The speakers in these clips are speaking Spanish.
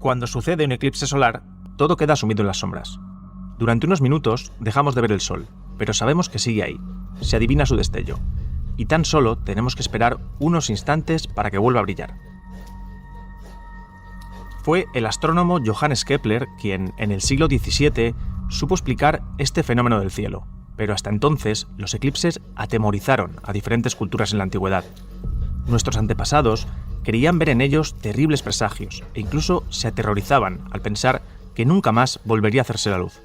Cuando sucede un eclipse solar, todo queda sumido en las sombras. Durante unos minutos dejamos de ver el sol, pero sabemos que sigue ahí. Se adivina su destello. Y tan solo tenemos que esperar unos instantes para que vuelva a brillar. Fue el astrónomo Johannes Kepler quien, en el siglo XVII, supo explicar este fenómeno del cielo. Pero hasta entonces, los eclipses atemorizaron a diferentes culturas en la antigüedad. Nuestros antepasados creían ver en ellos terribles presagios e incluso se aterrorizaban al pensar que nunca más volvería a hacerse la luz.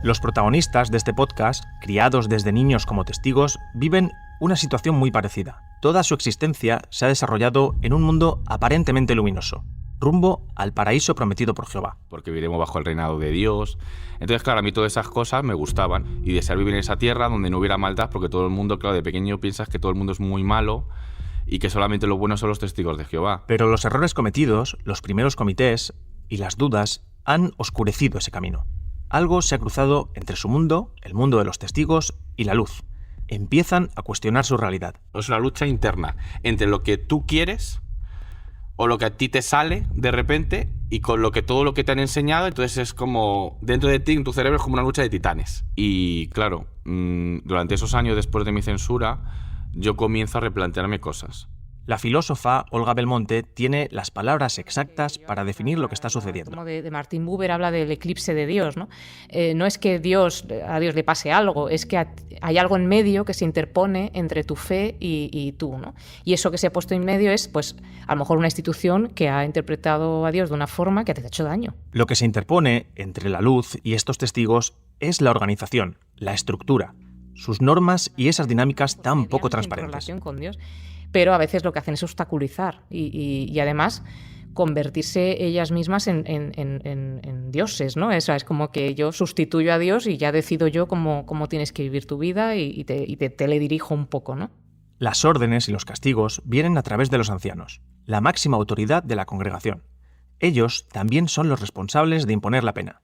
Los protagonistas de este podcast, criados desde niños como testigos, viven una situación muy parecida. Toda su existencia se ha desarrollado en un mundo aparentemente luminoso, rumbo al paraíso prometido por Jehová. Porque viviremos bajo el reinado de Dios. Entonces, claro, a mí todas esas cosas me gustaban. Y desear vivir en esa tierra donde no hubiera maldad, porque todo el mundo, claro, de pequeño piensas que todo el mundo es muy malo y que solamente los buenos son los testigos de Jehová. Pero los errores cometidos, los primeros comités y las dudas han oscurecido ese camino. Algo se ha cruzado entre su mundo, el mundo de los testigos, y la luz. Empiezan a cuestionar su realidad. Es una lucha interna entre lo que tú quieres o lo que a ti te sale de repente y con todo lo que te han enseñado. Entonces es como, dentro de ti, en tu cerebro, es como una lucha de titanes. Y claro, durante esos años después de mi censura, yo comienzo a replantearme cosas. La filósofa Olga Belmonte tiene las palabras exactas para definir lo que está sucediendo. Como de Martin Buber habla del eclipse de Dios, ¿no? No es que a Dios le pase algo, es que hay algo en medio que se interpone entre tu fe y tú, ¿no? Y eso que se ha puesto en medio es, pues, a lo mejor una institución que ha interpretado a Dios de una forma que te ha hecho daño. Lo que se interpone entre la luz y estos testigos es la organización, la estructura, sus normas y esas dinámicas tan poco transparentes. Relación con Dios. Pero a veces lo que hacen es obstaculizar y además convertirse ellas mismas en dioses, ¿no? Eso es como que yo sustituyo a Dios y ya decido yo cómo tienes que vivir tu vida y te teledirijo un poco, ¿no? Las órdenes y los castigos vienen a través de los ancianos, la máxima autoridad de la congregación. Ellos también son los responsables de imponer la pena.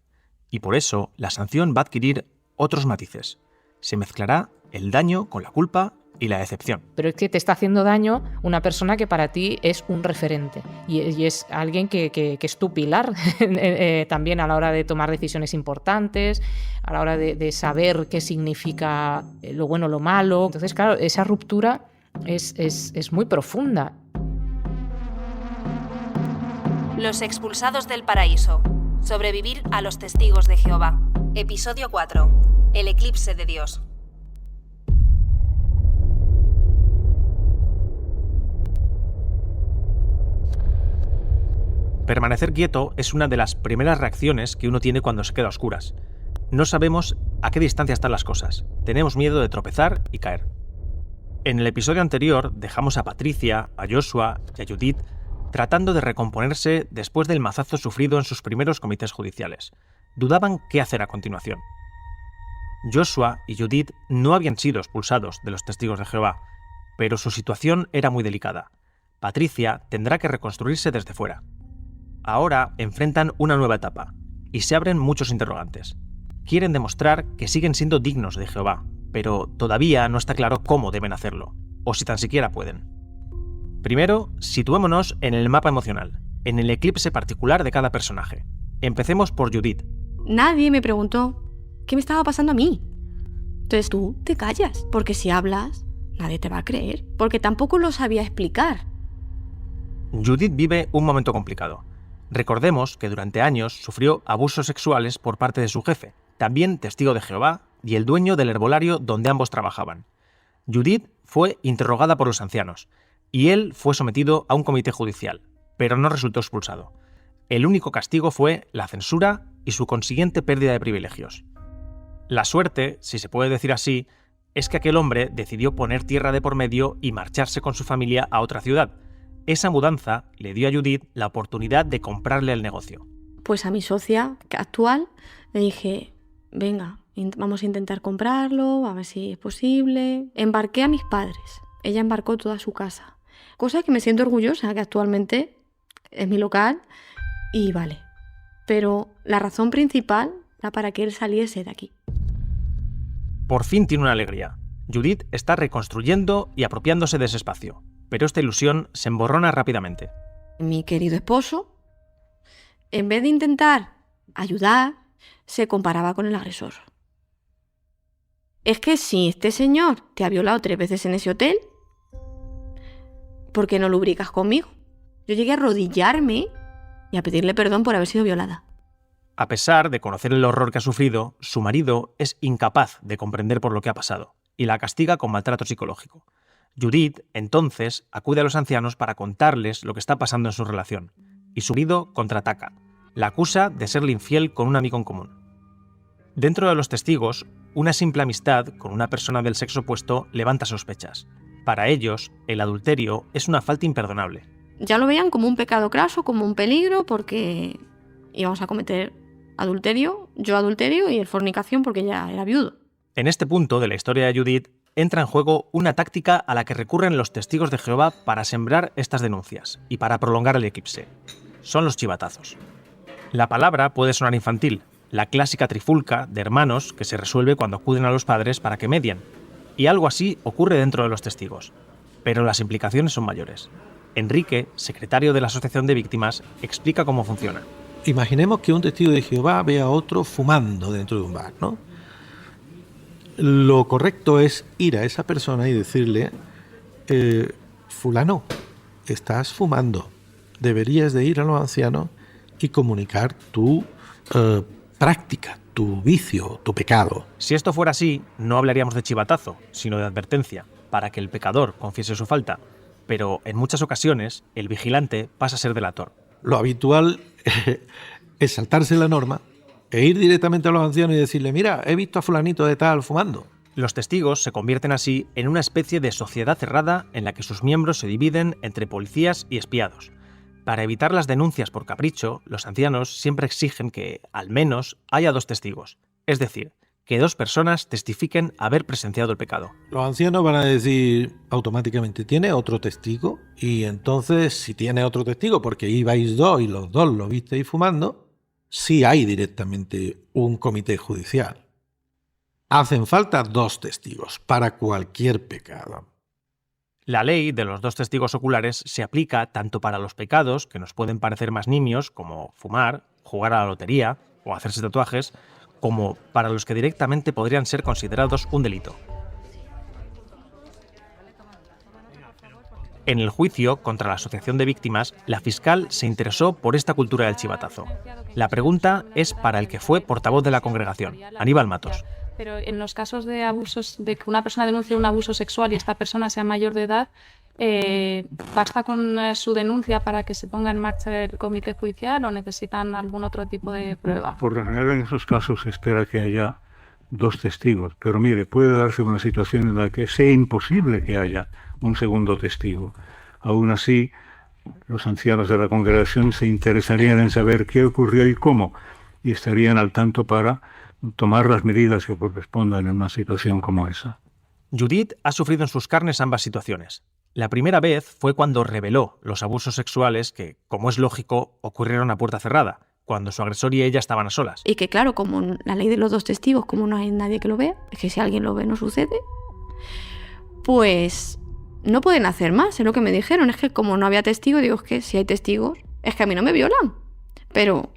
Y por eso la sanción va a adquirir otros matices. Se mezclará el daño con la culpa y la decepción. Pero es que te está haciendo daño una persona que para ti es un referente y es alguien que es tu pilar también a la hora de tomar decisiones importantes, a la hora de saber qué significa lo bueno o lo malo. Entonces, claro, esa ruptura es muy profunda. Los expulsados del paraíso. Sobrevivir a los testigos de Jehová. Episodio 4. El eclipse de Dios. Permanecer quieto es una de las primeras reacciones que uno tiene cuando se queda a oscuras. No sabemos a qué distancia están las cosas. Tenemos miedo de tropezar y caer. En el episodio anterior dejamos a Patricia, a Joshua y a Judith tratando de recomponerse después del mazazo sufrido en sus primeros comités judiciales. Dudaban qué hacer a continuación. Joshua y Judith no habían sido expulsados de los testigos de Jehová, pero su situación era muy delicada. Patricia tendrá que reconstruirse desde fuera. Ahora enfrentan una nueva etapa, y se abren muchos interrogantes. Quieren demostrar que siguen siendo dignos de Jehová, pero todavía no está claro cómo deben hacerlo, o si tan siquiera pueden. Primero, situémonos en el mapa emocional, en el eclipse particular de cada personaje. Empecemos por Judith. Nadie me preguntó qué me estaba pasando a mí. Entonces tú te callas, porque si hablas, nadie te va a creer, porque tampoco lo sabía explicar. Judith vive un momento complicado. Recordemos que durante años sufrió abusos sexuales por parte de su jefe, también testigo de Jehová, y el dueño del herbolario donde ambos trabajaban. Judith fue interrogada por los ancianos, y él fue sometido a un comité judicial, pero no resultó expulsado. El único castigo fue la censura y su consiguiente pérdida de privilegios. La suerte, si se puede decir así, es que aquel hombre decidió poner tierra de por medio y marcharse con su familia a otra ciudad. Esa mudanza le dio a Judith la oportunidad de comprarle el negocio. Pues a mi socia actual le dije, venga, vamos a intentar comprarlo, a ver si es posible. Embarqué a mis padres. Ella embarcó toda su casa. Cosa que me siento orgullosa, que actualmente es mi local y vale. Pero la razón principal era para que él saliese de aquí. Por fin tiene una alegría. Judith está reconstruyendo y apropiándose de ese espacio, pero esta ilusión se emborrona rápidamente. Mi querido esposo en vez de intentar ayudar, se comparaba con el agresor. Es que si este señor te ha violado 3 veces en ese hotel, ¿por qué no lubricas conmigo? Yo llegué a arrodillarme y a pedirle perdón por haber sido violada. A pesar de conocer el horror que ha sufrido, su marido es incapaz de comprender por lo que ha pasado y la castiga con maltrato psicológico. Judith, entonces, acude a los ancianos para contarles lo que está pasando en su relación, y su marido contraataca. La acusa de serle infiel con un amigo en común. Dentro de los testigos, una simple amistad con una persona del sexo opuesto levanta sospechas. Para ellos, el adulterio es una falta imperdonable. Ya lo veían como un pecado craso, como un peligro, porque íbamos a cometer adulterio, yo adulterio y él fornicación porque ya era viudo. En este punto de la historia de Judith entra en juego una táctica a la que recurren los testigos de Jehová para sembrar estas denuncias y para prolongar el eclipse. Son los chivatazos. La palabra puede sonar infantil, la clásica trifulca de hermanos que se resuelve cuando acuden a los padres para que medien, y algo así ocurre dentro de los testigos. Pero las implicaciones son mayores. Enrique, secretario de la Asociación de Víctimas, explica cómo funciona. Imaginemos que un testigo de Jehová ve a otro fumando dentro de un bar, ¿no? Lo correcto es ir a esa persona y decirle, fulano, estás fumando, deberías de ir a los ancianos y comunicar tu práctica, tu vicio, tu pecado. Si esto fuera así, no hablaríamos de chivatazo, sino de advertencia, para que el pecador confiese su falta. Pero en muchas ocasiones, el vigilante pasa a ser delator. Lo habitual es saltarse la norma e ir directamente a los ancianos y decirle, mira, he visto a fulanito de tal fumando. Los testigos se convierten así en una especie de sociedad cerrada en la que sus miembros se dividen entre policías y espiados. Para evitar las denuncias por capricho, los ancianos siempre exigen que, al menos, haya 2 testigos. Es decir, que 2 personas testifiquen haber presenciado el pecado. Los ancianos van a decir automáticamente, ¿tiene otro testigo? Y entonces, si tiene otro testigo, porque ibais 2 y los 2 lo visteis fumando, sí hay directamente un comité judicial. Hacen falta 2 testigos para cualquier pecado. La ley de los 2 testigos oculares se aplica tanto para los pecados que nos pueden parecer más nimios, como fumar, jugar a la lotería o hacerse tatuajes, como para los que directamente podrían ser considerados un delito. En el juicio contra la Asociación de Víctimas, la fiscal se interesó por esta cultura del chivatazo. La pregunta es para el que fue portavoz de la congregación, Aníbal Matos. Pero en los casos de abusos, de que una persona denuncie un abuso sexual y esta persona sea mayor de edad, ¿basta con su denuncia para que se ponga en marcha el comité judicial o necesitan algún otro tipo de prueba? Por lo general en esos casos se espera que haya 2 testigos, pero mire, puede darse una situación en la que sea imposible que haya un segundo testigo. Aún así, los ancianos de la congregación se interesarían en saber qué ocurrió y cómo, y estarían al tanto para tomar las medidas que correspondan en una situación como esa. Judith ha sufrido en sus carnes ambas situaciones. La primera vez fue cuando reveló los abusos sexuales que, como es lógico, ocurrieron a puerta cerrada, cuando su agresor y ella estaban a solas. Y que claro, como la ley de los 2 testigos, como no hay nadie que lo vea, es que si alguien lo ve no sucede, pues no pueden hacer más, es lo que me dijeron. Es que como no había testigo, digo, es que si hay testigos, es que a mí no me violan. Pero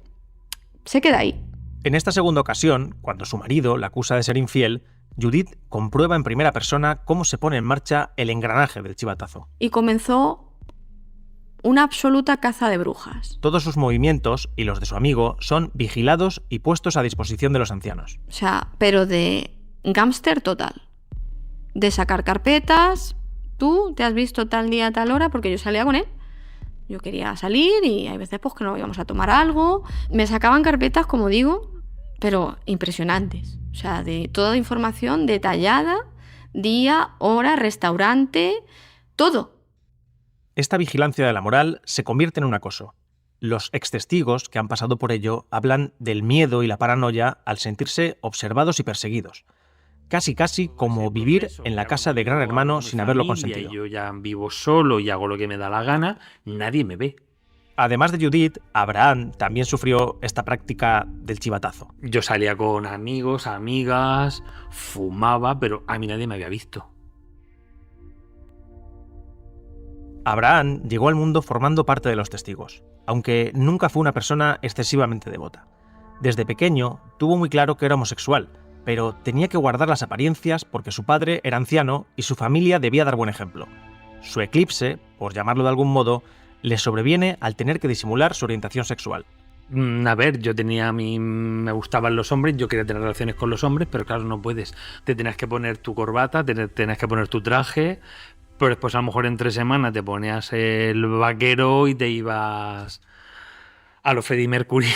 se queda ahí. En esta segunda ocasión, cuando su marido la acusa de ser infiel, Judith comprueba en primera persona cómo se pone en marcha el engranaje del chivatazo. Y comenzó una absoluta caza de brujas. Todos sus movimientos y los de su amigo son vigilados y puestos a disposición de los ancianos. O sea, pero de gángster total. De sacar carpetas. Tú te has visto tal día, tal hora, porque yo salía con él. Yo quería salir y hay veces pues que nos íbamos a tomar algo. Me sacaban carpetas, como digo, pero impresionantes. O sea, de toda información detallada, día, hora, restaurante, todo. Esta vigilancia de la moral se convierte en un acoso. Los extestigos que han pasado por ello hablan del miedo y la paranoia al sentirse observados y perseguidos. Casi como vivir en la casa de Gran Hermano sin haberlo consentido. Yo ya vivo solo y hago lo que me da la gana, nadie me ve. Además de Judith, Abraham también sufrió esta práctica del chivatazo. Yo salía con amigos, amigas, fumaba, pero a mí nadie me había visto. Abraham llegó al mundo formando parte de los testigos, aunque nunca fue una persona excesivamente devota. Desde pequeño tuvo muy claro que era homosexual, pero tenía que guardar las apariencias porque su padre era anciano y su familia debía dar buen ejemplo. Su eclipse, por llamarlo de algún modo, le sobreviene al tener que disimular su orientación sexual. A ver, me gustaban los hombres, yo quería tener relaciones con los hombres, pero claro, no puedes. Te tenías que poner tu corbata, tenías que poner tu traje, pero después a lo mejor en 3 semanas te ponías el vaquero y te ibas a lo Freddie Mercury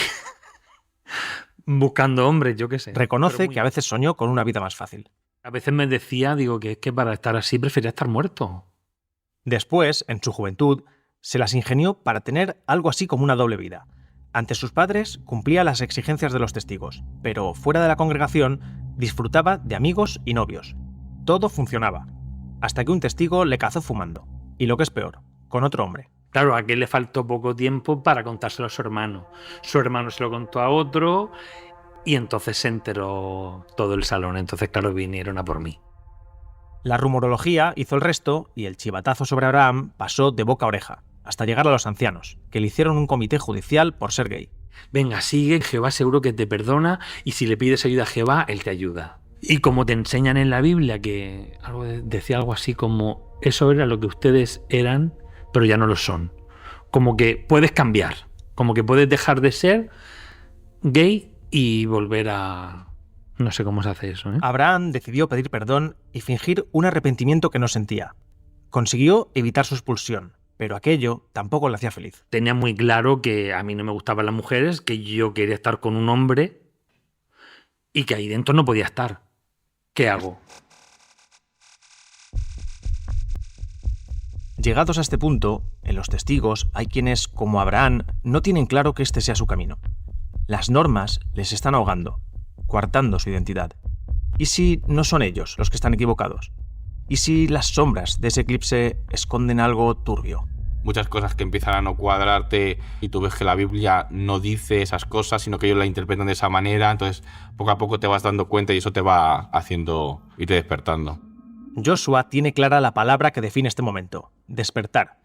buscando hombres, yo qué sé. Reconoce que a veces soñó con una vida más fácil. A veces me decía, que es que para estar así prefería estar muerto. Después, en su juventud, se las ingenió para tener algo así como una doble vida. Ante sus padres cumplía las exigencias de los testigos, pero fuera de la congregación disfrutaba de amigos y novios. Todo funcionaba, hasta que un testigo le cazó fumando. Y lo que es peor, con otro hombre. Claro, a aquel le faltó poco tiempo para contárselo a su hermano. Su hermano se lo contó a otro y entonces se enteró todo el salón. Entonces, claro, vinieron a por mí. La rumorología hizo el resto y el chivatazo sobre Abraham pasó de boca a oreja, hasta llegar a los ancianos, que le hicieron un comité judicial por ser gay. Venga, sigue, Jehová seguro que te perdona y si le pides ayuda a Jehová, él te ayuda. Y como te enseñan en la Biblia, que decía algo así como, eso era lo que ustedes eran, pero ya no lo son. Como que puedes cambiar, como que puedes dejar de ser gay y volver a... No sé cómo se hace eso, ¿eh? Abraham decidió pedir perdón y fingir un arrepentimiento que no sentía. Consiguió evitar su expulsión, pero aquello tampoco le hacía feliz. Tenía muy claro que a mí no me gustaban las mujeres, que yo quería estar con un hombre y que ahí dentro no podía estar. ¿Qué hago? Llegados a este punto, en los testigos hay quienes, como Abraham, no tienen claro que este sea su camino. Las normas les están ahogando, coartando su identidad. ¿Y si no son ellos los que están equivocados? ¿Y si las sombras de ese eclipse esconden algo turbio? Muchas cosas que empiezan a no cuadrarte y tú ves que la Biblia no dice esas cosas, sino que ellos la interpretan de esa manera, entonces poco a poco te vas dando cuenta y eso te va haciendo irte despertando. Joshua tiene clara la palabra que define este momento: despertar.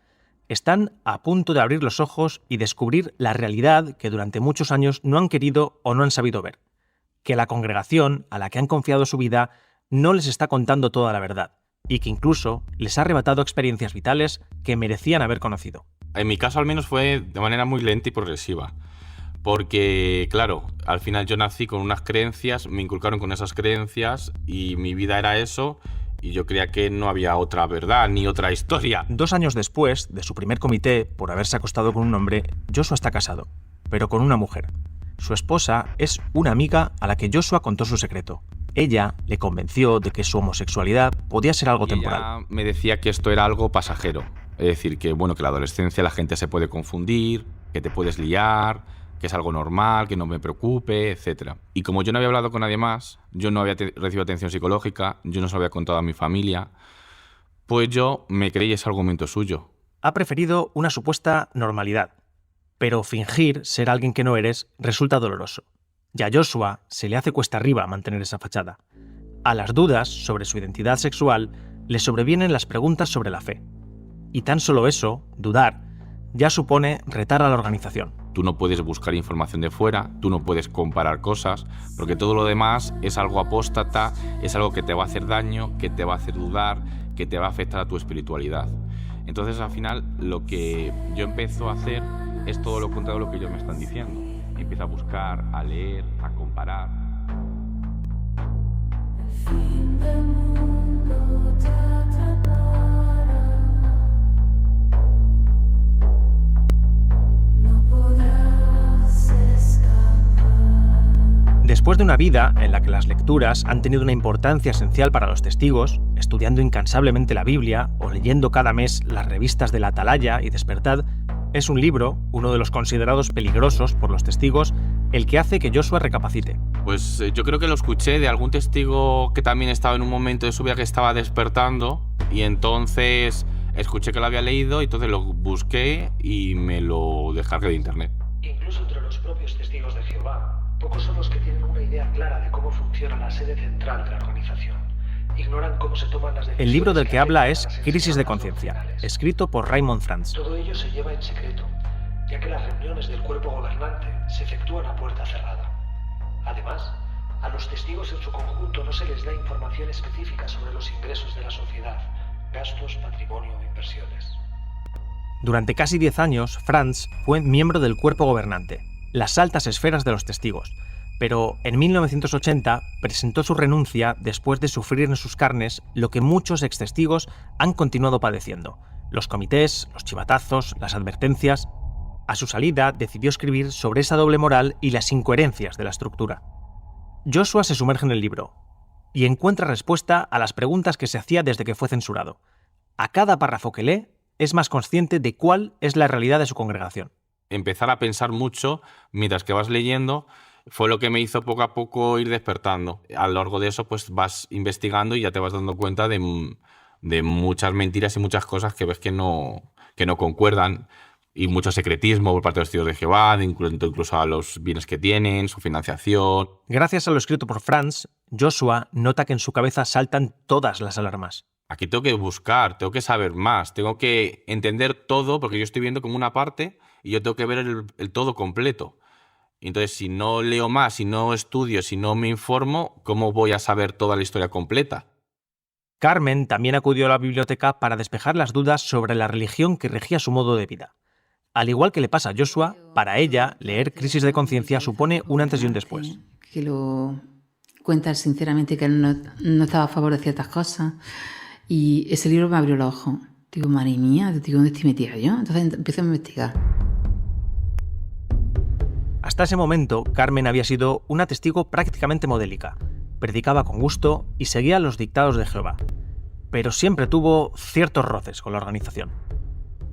Están a punto de abrir los ojos y descubrir la realidad que durante muchos años no han querido o no han sabido ver. Que la congregación a la que han confiado su vida no les está contando toda la verdad, y que incluso les ha arrebatado experiencias vitales que merecían haber conocido. En mi caso al menos fue de manera muy lenta y progresiva, porque claro, al final yo nací con unas creencias, me inculcaron con esas creencias y mi vida era eso, y yo creía que no había otra verdad ni otra historia. 2 años después de su primer comité por haberse acostado con un hombre, Joshua está casado, pero con una mujer. Su esposa es una amiga a la que Joshua contó su secreto. Ella le convenció de que su homosexualidad podía ser algo temporal. Ella me decía que esto era algo pasajero. Es decir, que bueno, que en la adolescencia la gente se puede confundir, que te puedes liar, que es algo normal, que no me preocupe, etc. Y como yo no había hablado con nadie más, yo no había recibido atención psicológica, yo no se lo había contado a mi familia, pues yo me creí ese argumento suyo. Ha preferido una supuesta normalidad, pero fingir ser alguien que no eres resulta doloroso. Y a Joshua se le hace cuesta arriba mantener esa fachada. A las dudas sobre su identidad sexual le sobrevienen las preguntas sobre la fe. Y tan solo eso, dudar, ya supone retar a la organización. Tú no puedes buscar información de fuera, tú no puedes comparar cosas, porque todo lo demás es algo apóstata, es algo que te va a hacer daño, que te va a hacer dudar, que te va a afectar a tu espiritualidad. Entonces al final lo que yo empiezo a hacer es todo lo contrario de lo que ellos me están diciendo. Empiezo a buscar, a leer, a comparar. Después de una vida en la que las lecturas han tenido una importancia esencial para los testigos, estudiando incansablemente la Biblia o leyendo cada mes las revistas de la Atalaya y Despertad, es un libro, uno de los considerados peligrosos por los testigos, el que hace que Joshua recapacite. Pues yo creo que lo escuché de algún testigo que también estaba en un momento de su vida que estaba despertando y entonces escuché que lo había leído y entonces lo busqué y me lo descargué de internet. Incluso entre los propios testigos de Jehová, pocos son los que tienen una idea clara de cómo funciona la sede central de la organización. ignoran cómo se toman las decisiones. El libro del que habla es afectan a las Crisis de enseñanzas conciencia, dominales. escrito por Raymond Franz. Todo ello se lleva en secreto, ya que las reuniones del cuerpo gobernante se efectúan a puerta cerrada. Además, a los testigos en su conjunto no se les da información específica sobre los ingresos de la sociedad, gastos, patrimonio o inversiones. Durante casi 10 años, Franz fue miembro del cuerpo gobernante, las altas esferas de los testigos, pero en 1980 presentó su renuncia después de sufrir en sus carnes lo que muchos extestigos han continuado padeciendo: los comités, los chivatazos, las advertencias. A su salida decidió escribir sobre esa doble moral y las incoherencias de la estructura. Joshua se sumerge en el libro y encuentra respuesta a las preguntas que se hacía desde que fue censurado. A cada párrafo que lee, es más consciente de cuál es la realidad de su congregación. Empezar a pensar mucho mientras que vas leyendo fue lo que me hizo poco a poco ir despertando. A lo largo de eso pues vas investigando y ya te vas dando cuenta de muchas mentiras y muchas cosas que ves que no concuerdan, y mucho secretismo por parte de los testigos de Jehová, incluso a los bienes que tienen, su financiación. Gracias a lo escrito por Franz, Joshua nota que en su cabeza saltan todas las alarmas. Aquí tengo que buscar, tengo que saber más, tengo que entender todo, porque yo estoy viendo como una parte y yo tengo que ver el todo completo. Entonces, si no leo más, si no estudio, si no me informo, ¿cómo voy a saber toda la historia completa? Carmen también acudió a la biblioteca para despejar las dudas sobre la religión que regía su modo de vida. Al igual que le pasa a Joshua, para ella, leer Crisis de conciencia supone un antes y un después. Que lo cuenta sinceramente que él no estaba a favor de ciertas cosas. Y ese libro me abrió los ojos. Digo, madre mía, digo, ¿dónde estoy metida yo? Entonces empiezo a investigar. Hasta ese momento, Carmen había sido una testigo prácticamente modélica. Predicaba con gusto y seguía los dictados de Jehová. Pero siempre tuvo ciertos roces con la organización.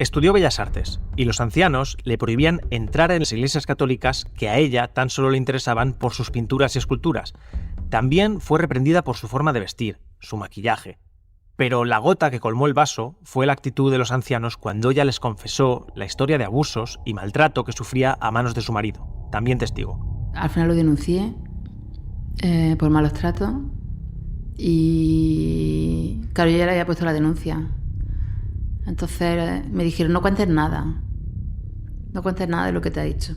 Estudió Bellas Artes y los ancianos le prohibían entrar en las iglesias católicas que a ella tan solo le interesaban por sus pinturas y esculturas. También fue reprendida por su forma de vestir, su maquillaje. Pero la gota que colmó el vaso fue la actitud de los ancianos cuando ella les confesó la historia de abusos y maltrato que sufría a manos de su marido, también testigo. Al final lo denuncié por malos tratos y claro, yo ya le había puesto la denuncia. Entonces me dijeron, no cuentes nada de lo que te ha dicho.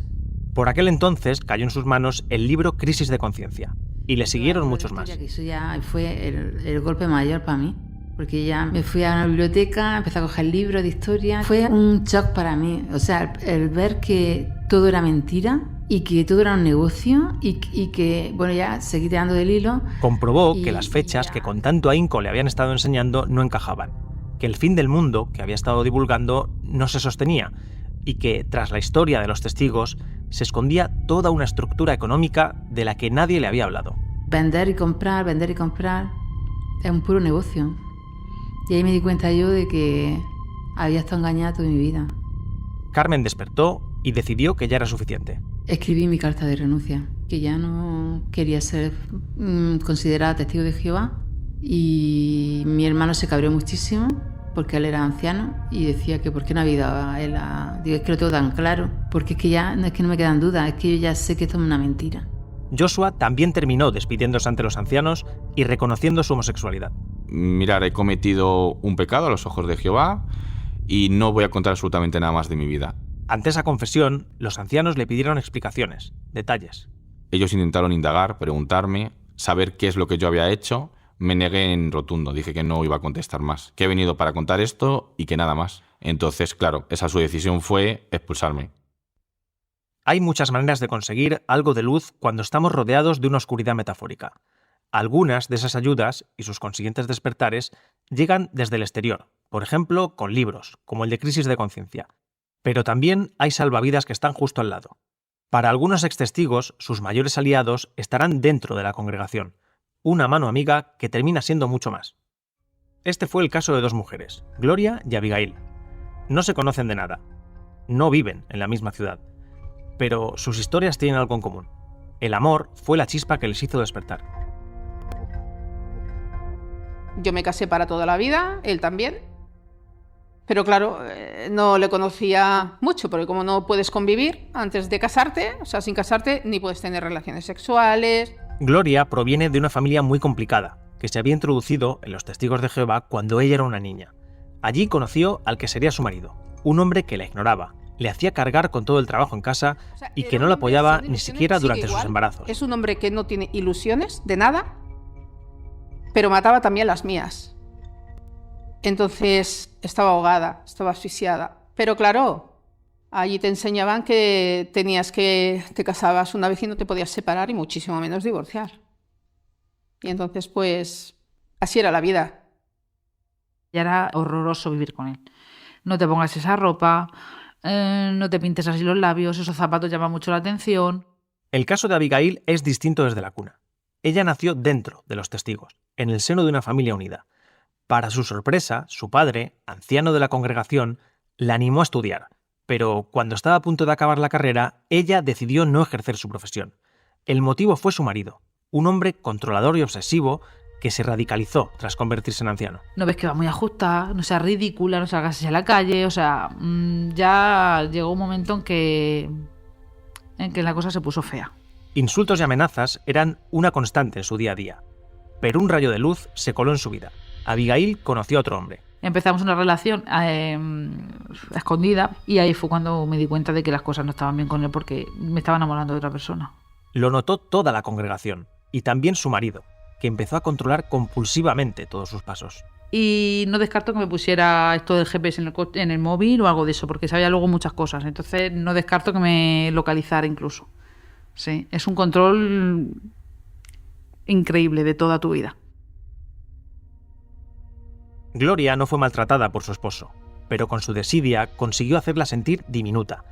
Por aquel entonces cayó en sus manos el libro Crisis de conciencia y le siguieron muchos más. Eso ya fue el golpe mayor para mí, porque ya me fui a la biblioteca, empecé a coger libros de historia. Fue un shock para mí, o sea, el ver que todo era mentira y que todo era un negocio y que, bueno, ya seguí tirando del hilo. Comprobó que las fechas que con tanto ahínco le habían estado enseñando no encajaban, que el fin del mundo que había estado divulgando no se sostenía y que, tras la historia de los testigos, se escondía toda una estructura económica de la que nadie le había hablado. Vender y comprar, es un puro negocio. Y ahí me di cuenta yo de que había estado engañada toda mi vida. Carmen despertó y decidió que ya era suficiente. Escribí mi carta de renuncia, que ya no quería ser considerada testigo de Jehová, y mi hermano se cabreó muchísimo porque él era anciano y decía que por qué no había ido a él a... Digo, es que lo tengo tan claro, porque es que ya no es que no me quedan dudas, es que yo ya sé que esto es una mentira. Joshua también terminó despidiéndose ante los ancianos y reconociendo su homosexualidad. Mirar, he cometido un pecado a los ojos de Jehová y no voy a contar absolutamente nada más de mi vida. Ante esa confesión, los ancianos le pidieron explicaciones, detalles. Ellos intentaron indagar, preguntarme, saber qué es lo que yo había hecho. Me negué en rotundo, dije que no iba a contestar más, que he venido para contar esto y que nada más. Entonces, claro, esa su decisión fue expulsarme. Hay muchas maneras de conseguir algo de luz cuando estamos rodeados de una oscuridad metafórica. Algunas de esas ayudas y sus consiguientes despertares llegan desde el exterior, por ejemplo, con libros, como el de Crisis de conciencia. Pero también hay salvavidas que están justo al lado. Para algunos extestigos, sus mayores aliados estarán dentro de la congregación, una mano amiga que termina siendo mucho más. Este fue el caso de dos mujeres, Gloria y Abigail. No se conocen de nada, no viven en la misma ciudad, pero sus historias tienen algo en común. El amor fue la chispa que les hizo despertar. Yo me casé para toda la vida, él también. Pero claro, no le conocía mucho, porque como no puedes convivir antes de casarte, o sea, sin casarte, ni puedes tener relaciones sexuales. Gloria proviene de una familia muy complicada, que se había introducido en los Testigos de Jehová cuando ella era una niña. Allí conoció al que sería su marido, un hombre que la ignoraba, le hacía cargar con todo el trabajo en casa y que no la apoyaba ni siquiera durante sus embarazos. Es un hombre que no tiene ilusiones de nada, pero mataba también las mías. Entonces estaba ahogada, estaba asfixiada. Pero claro, allí te enseñaban que te casabas una vez y no te podías separar y muchísimo menos divorciar. Y entonces, pues, así era la vida. Ya era horroroso vivir con él. No te pongas esa ropa, no te pintes así los labios, esos zapatos llaman mucho la atención. El caso de Abigail es distinto desde la cuna. Ella nació dentro de los testigos, en el seno de una familia unida. Para su sorpresa, su padre, anciano de la congregación, la animó a estudiar, pero cuando estaba a punto de acabar la carrera, ella decidió no ejercer su profesión. El motivo fue su marido, un hombre controlador y obsesivo que se radicalizó tras convertirse en anciano. No ves que va muy ajustada, no seas ridícula, no salgas hacia la calle, o sea, ya llegó un momento en que la cosa se puso fea. Insultos y amenazas eran una constante en su día a día, pero un rayo de luz se coló en su vida. Abigail conoció a otro hombre. Empezamos una relación escondida y ahí fue cuando me di cuenta de que las cosas no estaban bien con él porque me estaba enamorando de otra persona. Lo notó toda la congregación y también su marido, que empezó a controlar compulsivamente todos sus pasos. Y no descarto que me pusiera esto del GPS en el móvil o algo de eso, porque sabía luego muchas cosas. Entonces no descarto que me localizara incluso. Sí, es un control increíble de toda tu vida. Gloria no fue maltratada por su esposo, pero con su desidia consiguió hacerla sentir diminuta.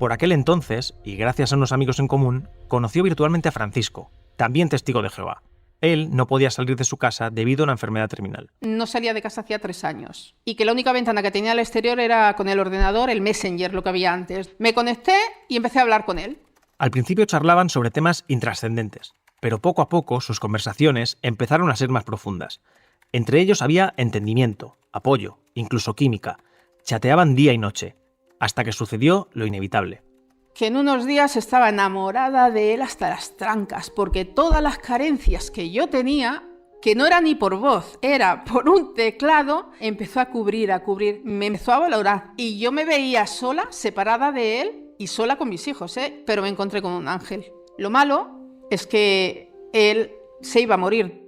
Por aquel entonces, y gracias a unos amigos en común, conoció virtualmente a Francisco, también testigo de Jehová. Él no podía salir de su casa debido a una enfermedad terminal. No salía de casa hacía 3 años. Y que la única ventana que tenía al exterior era con el ordenador, el Messenger, lo que había antes. Me conecté y empecé a hablar con él. Al principio charlaban sobre temas intrascendentes, pero poco a poco sus conversaciones empezaron a ser más profundas. Entre ellos había entendimiento, apoyo, incluso química. Chateaban día y noche, hasta que sucedió lo inevitable. Que en unos días estaba enamorada de él hasta las trancas, porque todas las carencias que yo tenía, que no era ni por voz, era por un teclado, empezó a cubrir, me empezó a valorar. Y yo me veía sola, separada de él y sola con mis hijos, pero me encontré con un ángel. Lo malo es que él se iba a morir.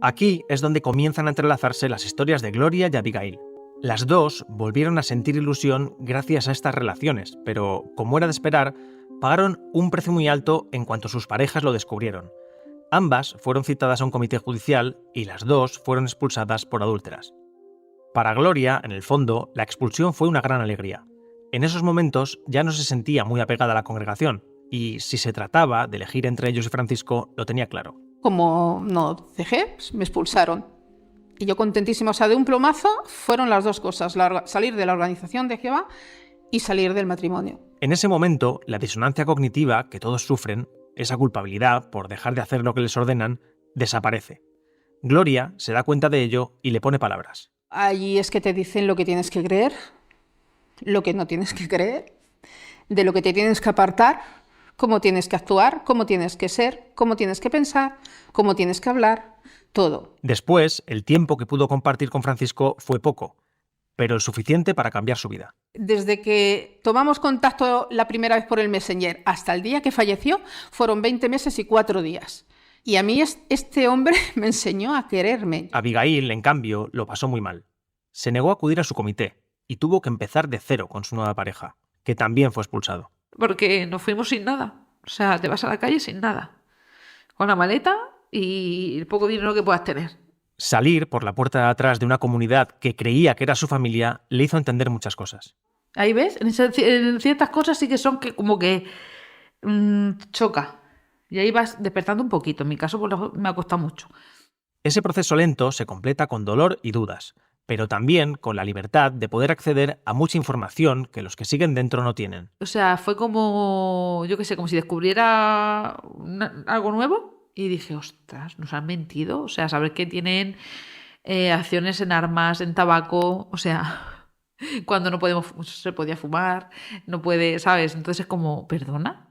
Aquí es donde comienzan a entrelazarse las historias de Gloria y Abigail. Las dos volvieron a sentir ilusión gracias a estas relaciones, pero, como era de esperar, pagaron un precio muy alto en cuanto sus parejas lo descubrieron. Ambas fueron citadas a un comité judicial y las dos fueron expulsadas por adúlteras. Para Gloria, en el fondo, la expulsión fue una gran alegría. En esos momentos ya no se sentía muy apegada a la congregación, y si se trataba de elegir entre ellos y Francisco, lo tenía claro. Como no dejé, pues me expulsaron. Y yo contentísima, o sea, de un plomazo fueron las dos cosas, salir de la organización de Jehová y salir del matrimonio. En ese momento, la disonancia cognitiva que todos sufren, esa culpabilidad por dejar de hacer lo que les ordenan, desaparece. Gloria se da cuenta de ello y le pone palabras. Allí es que te dicen lo que tienes que creer, lo que no tienes que creer, de lo que te tienes que apartar, cómo tienes que actuar, cómo tienes que ser, cómo tienes que pensar, cómo tienes que hablar, todo. Después, el tiempo que pudo compartir con Francisco fue poco, pero el suficiente para cambiar su vida. Desde que tomamos contacto la primera vez por el Messenger hasta el día que falleció, fueron 20 meses y 4 días. Y a mí este hombre me enseñó a quererme. Abigail, en cambio, lo pasó muy mal. Se negó a acudir a su comité y tuvo que empezar de cero con su nueva pareja, que también fue expulsado. Porque nos fuimos sin nada. O sea, te vas a la calle sin nada. Con la maleta y el poco dinero que puedas tener. Salir por la puerta de atrás de una comunidad que creía que era su familia le hizo entender muchas cosas. Ahí ves, en ciertas cosas sí que son que como que choca. Y ahí vas despertando un poquito. En mi caso pues, me ha costado mucho. Ese proceso lento se completa con dolor y dudas, pero también con la libertad de poder acceder a mucha información que los que siguen dentro no tienen. O sea, fue como, yo qué sé, como si descubriera algo nuevo y dije, ostras, nos han mentido. O sea, saber que tienen acciones en armas, en tabaco, o sea, cuando no se podía fumar, no puede, ¿sabes? Entonces es como, ¿perdona?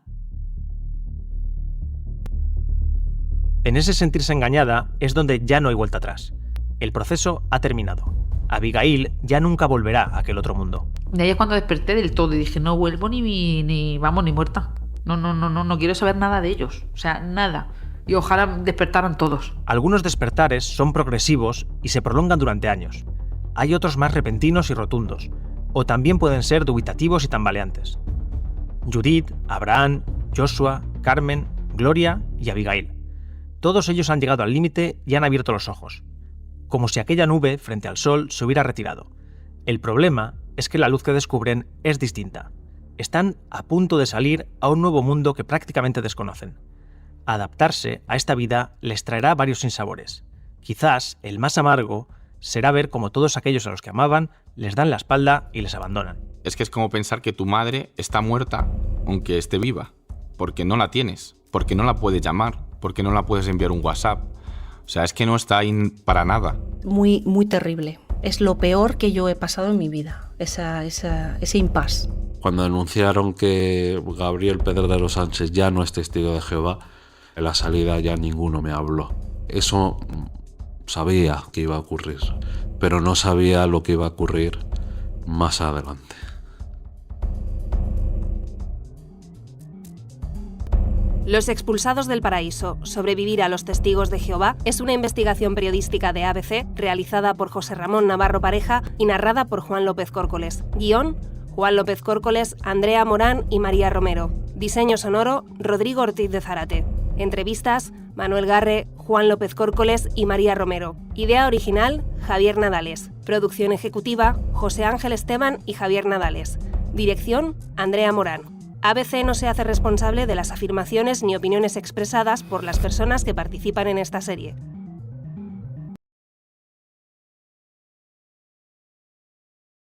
En ese sentirse engañada es donde ya no hay vuelta atrás. El proceso ha terminado. Abigail ya nunca volverá a aquel otro mundo. Y ahí es cuando desperté del todo y dije, no vuelvo ni muerta. No quiero saber nada de ellos. O sea, nada. Y ojalá despertaran todos. Algunos despertares son progresivos y se prolongan durante años. Hay otros más repentinos y rotundos, o también pueden ser dubitativos y tambaleantes. Judith, Abraham, Joshua, Carmen, Gloria y Abigail. Todos ellos han llegado al límite y han abierto los ojos, como si aquella nube frente al sol se hubiera retirado. El problema es que la luz que descubren es distinta. Están a punto de salir a un nuevo mundo que prácticamente desconocen. Adaptarse a esta vida les traerá varios sinsabores. Quizás el más amargo será ver cómo todos aquellos a los que amaban les dan la espalda y les abandonan. Es que es como pensar que tu madre está muerta aunque esté viva, porque no la tienes, porque no la puedes llamar, porque no la puedes enviar un WhatsApp. O sea, es que no está ahí para nada. Muy, muy terrible. Es lo peor que yo he pasado en mi vida, ese impasse. Cuando anunciaron que Gabriel Pedrero Sánchez ya no es testigo de Jehová, en la salida ya ninguno me habló. Eso sabía que iba a ocurrir, pero no sabía lo que iba a ocurrir más adelante. Los expulsados del paraíso, sobrevivir a los testigos de Jehová, es una investigación periodística de ABC realizada por José Ramón Navarro Pareja y narrada por Juan López Córcoles. Guión, Juan López Córcoles, Andrea Morán y María Romero. Diseño sonoro, Rodrigo Ortiz de Zárate. Entrevistas, Manuel Garre, Juan López Córcoles y María Romero. Idea original, Javier Nadales. Producción ejecutiva, José Ángel Esteban y Javier Nadales. Dirección, Andrea Morán. ABC no se hace responsable de las afirmaciones ni opiniones expresadas por las personas que participan en esta serie.